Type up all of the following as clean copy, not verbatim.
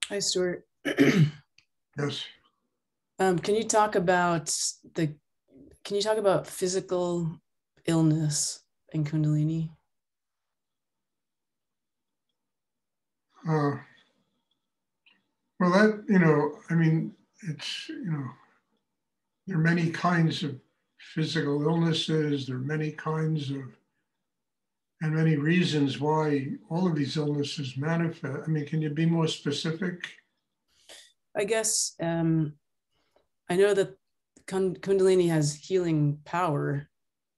Hi, Stuart. Yes. Can you talk about the can you talk about physical illness in Kundalini? Uh, well, that, I mean, there are many kinds of physical illnesses. There are many kinds of, and many reasons why all of these illnesses manifest. I mean, can you be more specific? I guess I know that Kundalini has healing power,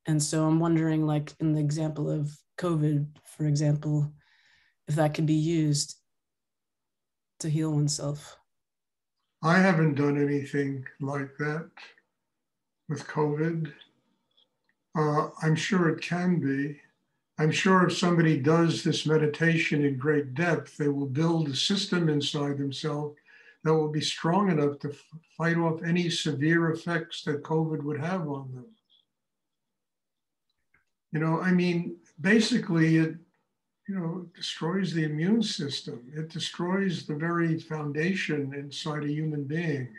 and so I'm wondering, like in the example of COVID, for example, if that could be used to heal oneself. I haven't done anything like that with COVID. I'm sure it can be. I'm sure if somebody does this meditation in great depth, they will build a system inside themselves that will be strong enough to fight off any severe effects that COVID would have on them. I mean, basically, it, destroys the immune system. It destroys the very foundation inside a human being.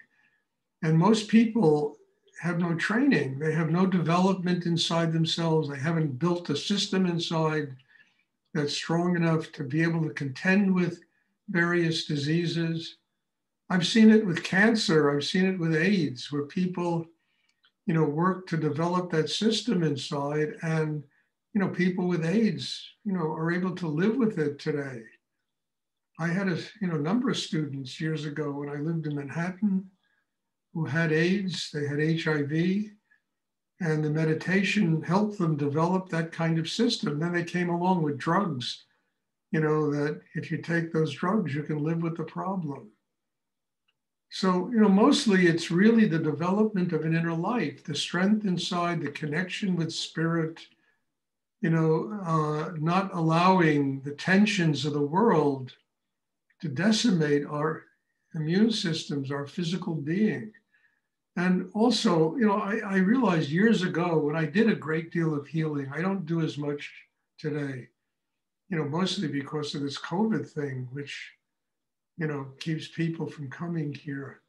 And most people have no training. They have no development inside themselves. They haven't built a system inside that's strong enough to be able to contend with various diseases. I've seen it with cancer. I've seen it with AIDS, where people, work to develop that system inside, and people with AIDS, are able to live with it today. I had a number of students years ago when I lived in Manhattan who had AIDS. They had HIV, and the meditation helped them develop that kind of system. Then they came along with drugs, that if you take those drugs, you can live with the problem. So, mostly it's really the development of an inner life, the strength inside, the connection with spirit, not allowing the tensions of the world to decimate our immune systems, our physical being. And also, I realized years ago when I did a great deal of healing, I don't do as much today, mostly because of this COVID thing, which, keeps people from coming here.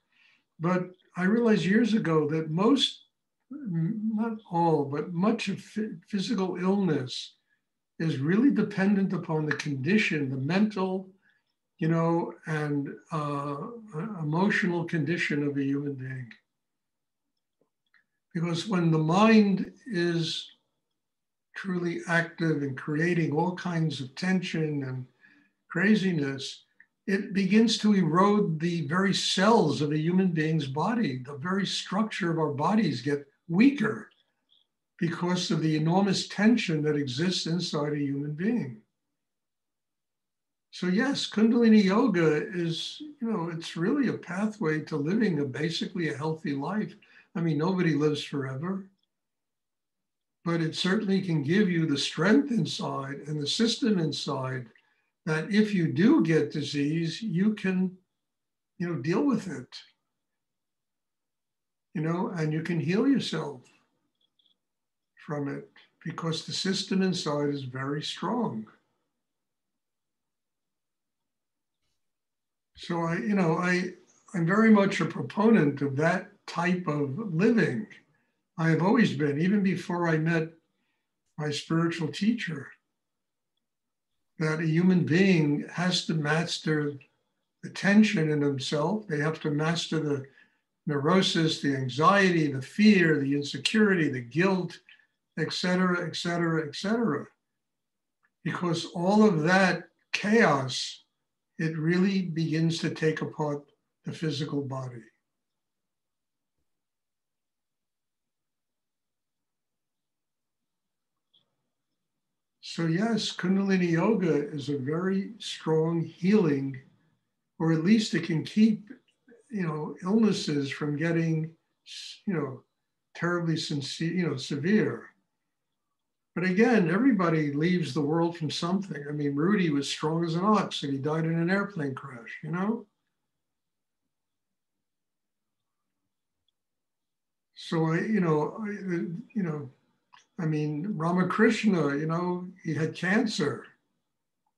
But I realized years ago that most, not all, but much of physical illness is really dependent upon the condition, the mental, and emotional condition of a human being. Because when the mind is truly active and creating all kinds of tension and craziness, it begins to erode the very cells of a human being's body. The very structure of our bodies get weaker because of the enormous tension that exists inside a human being. So yes, Kundalini Yoga is, it's really a pathway to living basically a healthy life. I mean, nobody lives forever, but it certainly can give you the strength inside and the system inside that if you do get disease, you can, deal with it, and you can heal yourself from it because the system inside is very strong. So I'm very much a proponent of that type of living. I have always been, even before I met my spiritual teacher, that a human being has to master the tension in himself. They have to master the neurosis, the anxiety, the fear, the insecurity, the guilt, et cetera, et cetera, et cetera. Because all of that chaos, it really begins to take apart the physical body. So yes, Kundalini Yoga is a very strong healing, or at least it can keep, illnesses from getting, you know, terribly sincere, severe. But again, everybody leaves the world from something. I mean, Rudy was strong as an ox and he died in an airplane crash. So I mean, Ramakrishna, he had cancer,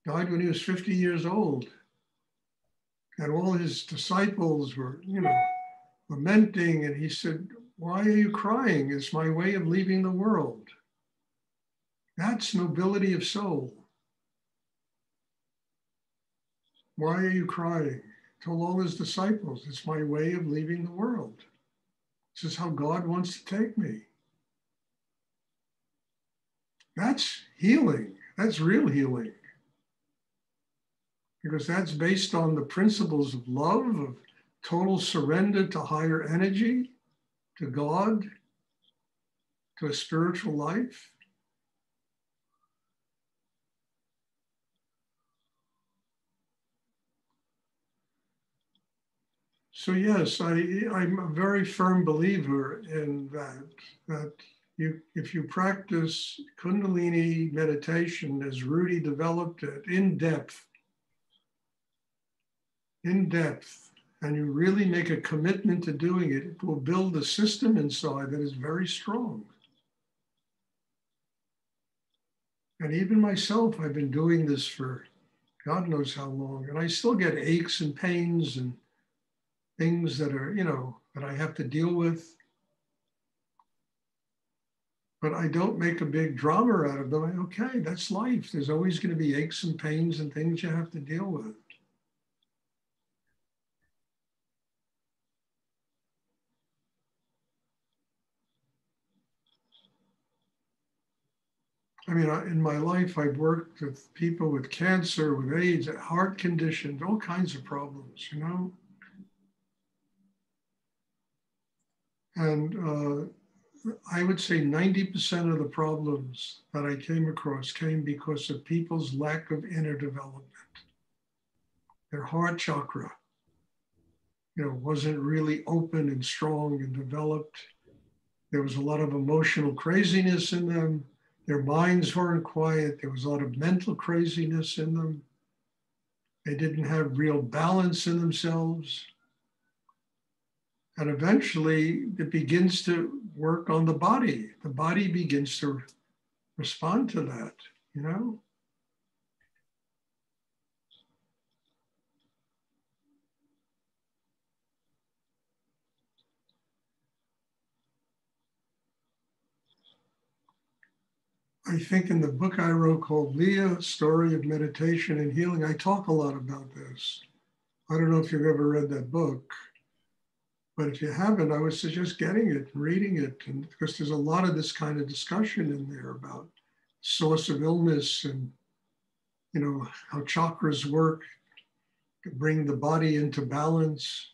died when he was 50 years old. And all his disciples were, lamenting. And he said, "Why are you crying? It's my way of leaving the world." That's nobility of soul. "Why are you crying?" He told all his disciples, "It's my way of leaving the world. This is how God wants to take me." That's healing. That's real healing. Because that's based on the principles of love, of total surrender to higher energy, to God, to a spiritual life. So yes, I'm a very firm believer in that if you practice Kundalini meditation as Rudy developed it in depth, and you really make a commitment to doing it, it will build a system inside that is very strong. And even myself, I've been doing this for God knows how long, and I still get aches and pains and things that are, that I have to deal with. But I don't make a big drama out of them. Okay, that's life. There's always going to be aches and pains and things you have to deal with. I mean, in my life, I've worked with people with cancer, with AIDS, heart conditions, all kinds of problems, And I would say 90% of the problems that I came across came because of people's lack of inner development. Their heart chakra, wasn't really open and strong and developed. There was a lot of emotional craziness in them. Their minds weren't quiet. There was a lot of mental craziness in them. They didn't have real balance in themselves. And eventually it begins to work on the body. The body begins to respond to that, I think in the book I wrote called Leah, Story of Meditation and Healing, I talk a lot about this. I don't know if you've ever read that book, but if you haven't, I would suggest getting it and reading it, and because there's a lot of this kind of discussion in there about source of illness and, how chakras work to bring the body into balance.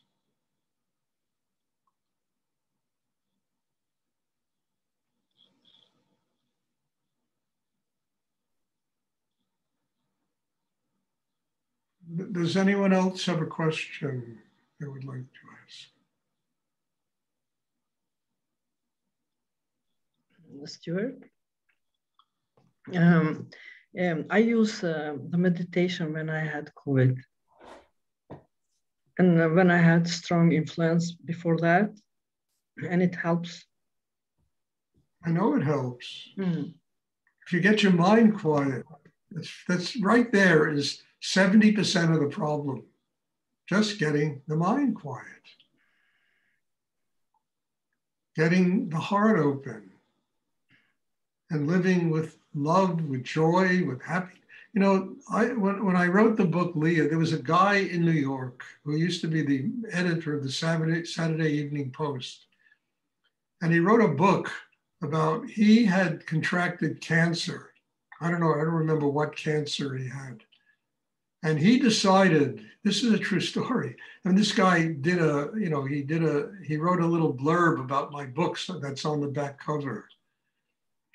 Does anyone else have a question they would like to ask? Stuart? I use the meditation when I had COVID. And when I had strong influence before that, and it helps. I know it helps. If you get your mind quiet, that's right there is 70% of the problem. Just getting the mind quiet. Getting the heart open. And living with love, with joy, with happiness. When I wrote the book, Leah, there was a guy in New York who used to be the editor of the Saturday Evening Post. And he wrote a book about, he had contracted cancer. I don't remember what cancer he had. And he decided, this is a true story. And this guy did he wrote a little blurb about my books that's on the back cover.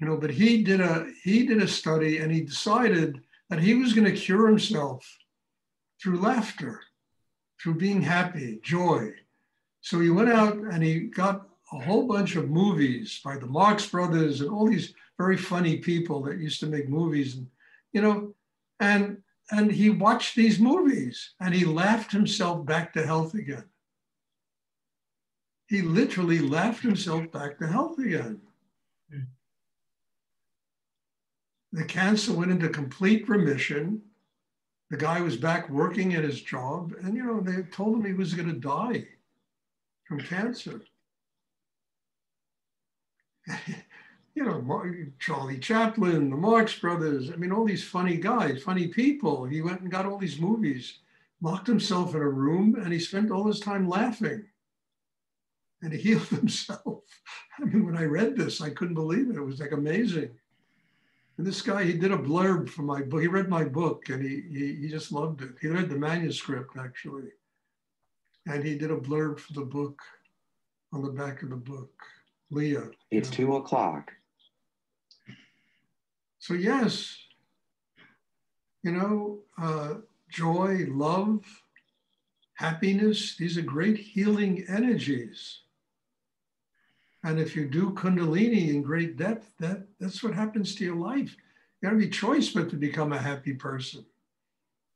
But he did a study, and he decided that he was going to cure himself through laughter, through being happy, joy. So he went out and he got a whole bunch of movies by the Marx Brothers and all these very funny people that used to make movies, and he watched these movies and he laughed himself back to health again. He literally laughed himself back to health again. The cancer went into complete remission. The guy was back working at his job, and they told him he was going to die from cancer. Charlie Chaplin, the Marx Brothers, all these funny guys, funny people. He went and got all these movies, locked himself in a room, and he spent all his time laughing. And he healed himself. When I read this, I couldn't believe it. It was like amazing. And this guy, he did a blurb for my book. He read my book and he just loved it. He read the manuscript, actually. And he did a blurb for the book on the back of the book. Leah. It's 2 o'clock. So yes, joy, love, happiness, these are great healing energies. And if you do Kundalini in great depth, that's what happens to your life. You have any choice but to become a happy person.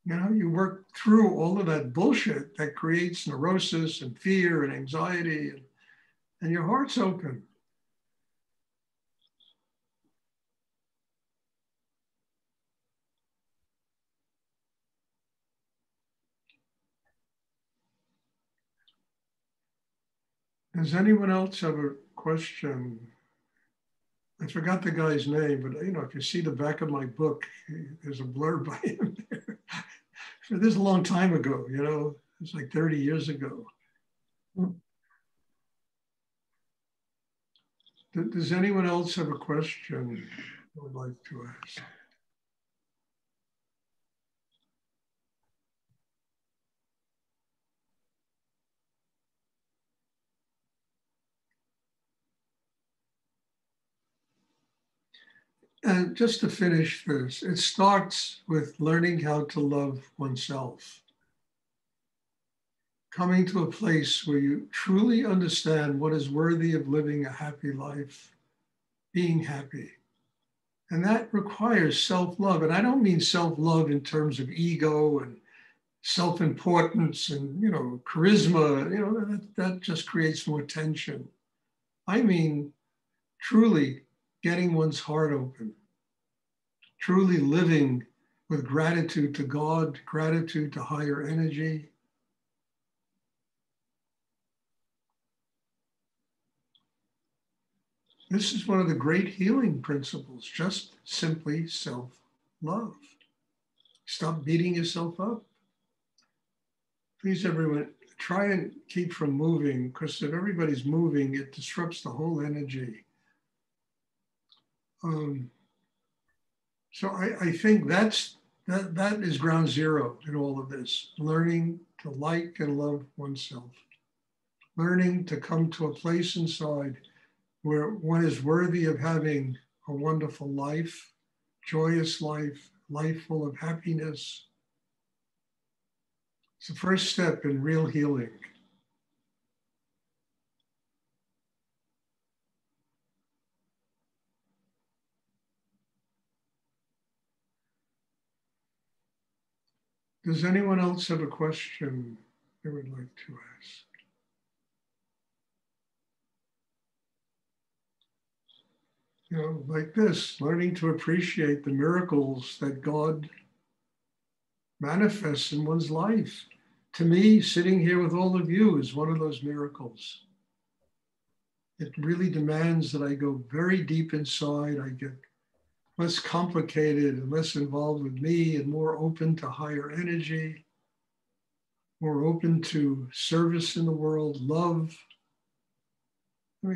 You work through all of that bullshit that creates neurosis and fear and anxiety, and your heart's open. Does anyone else have a question? I forgot the guy's name, but if you see the back of my book, there's a blurb by him there. This is a long time ago, it's like 30 years ago. Does anyone else have a question I would like to ask? And just to finish this, it starts with learning how to love oneself. Coming to a place where you truly understand what is worthy of living a happy life, being happy. And that requires self-love. And I don't mean self-love in terms of ego and self-importance and, charisma, that just creates more tension. I mean, truly getting one's heart open, truly living with gratitude to God, gratitude to higher energy. This is one of the great healing principles, just simply self-love. Stop beating yourself up. Please, everyone, try and keep from moving, because if everybody's moving, it disrupts the whole energy. So I think that is ground zero in all of this, learning to like and love oneself, learning to come to a place inside where one is worthy of having a wonderful life, joyous life, life full of happiness. It's the first step in real healing. Does anyone else have a question they would like to ask? Like this, learning to appreciate the miracles that God manifests in one's life. To me, sitting here with all of you is one of those miracles. It really demands that I go very deep inside. I get less complicated and less involved with me and more open to higher energy, more open to service in the world, love.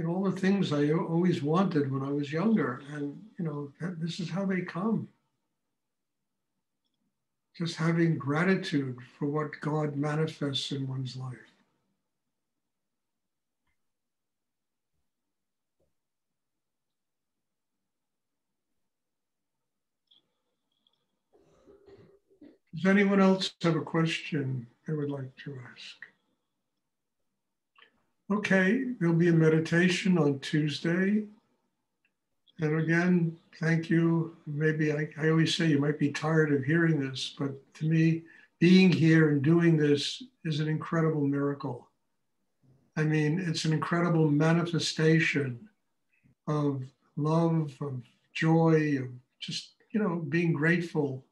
All the things I always wanted when I was younger. And, this is how they come. Just having gratitude for what God manifests in one's life. Does anyone else have a question they would like to ask? Okay, there'll be a meditation on Tuesday. And again, thank you. Maybe I always say you might be tired of hearing this, but to me, being here and doing this is an incredible miracle. It's an incredible manifestation of love, of joy, of just, being grateful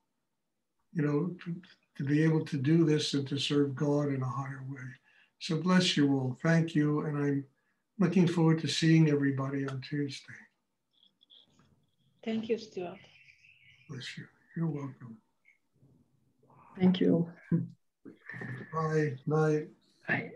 you know, to be able to do this and to serve God in a higher way. So bless you all. Thank you. And I'm looking forward to seeing everybody on Tuesday. Thank you, Stuart. Bless you. You're welcome. Thank you. Bye. Night. Bye.